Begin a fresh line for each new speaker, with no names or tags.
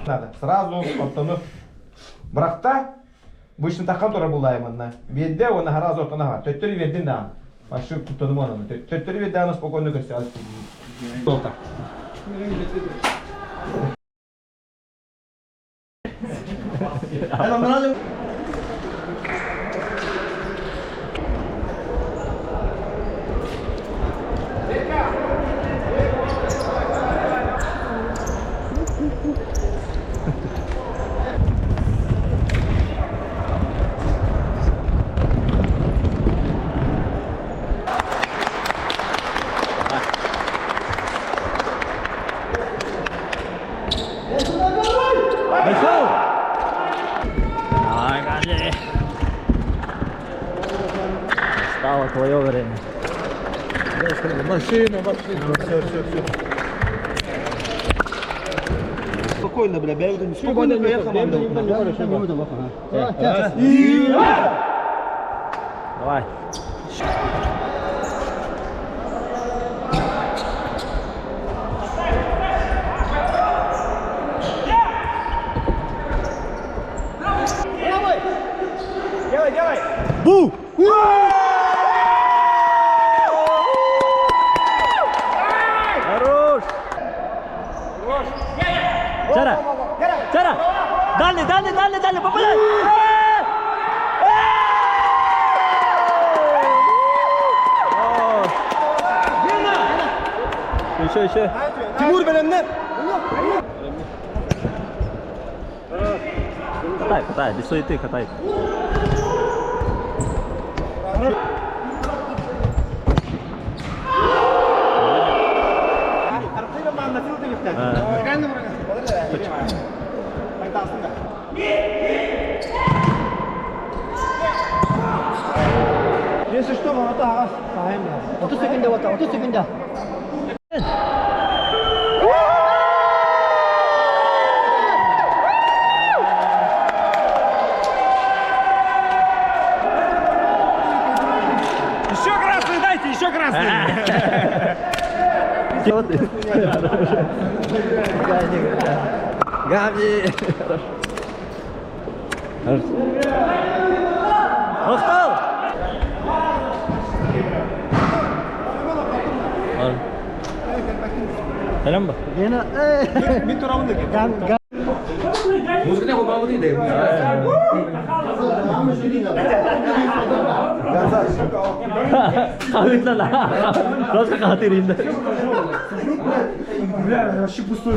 Надо сразу оттону быракта бычны такан тура булайымына. Бедде оны сразу оттонага. Төттөрү бердин да. Башы куттону оны. Төттөрү бердин аны спокойно көстө. Толка.
Стало твое время.
Машина. Все. Спокойно, бля, спокойно поехал.
Давай.
Делай.
Бу!
Хорош! Чара! Дальний, попадай! Еще.
Тимур, benimle.
Катай, без суеты катай.
Если что, ворота сагаем. 30 секунд.
Еще красный.
Габи! Охтал! Selam bak.
Bir tur alındı.
Музыканы кулмагы дейді.
Kahvetler la. Biraz kahvetirinde.
Бля, вообще пустой.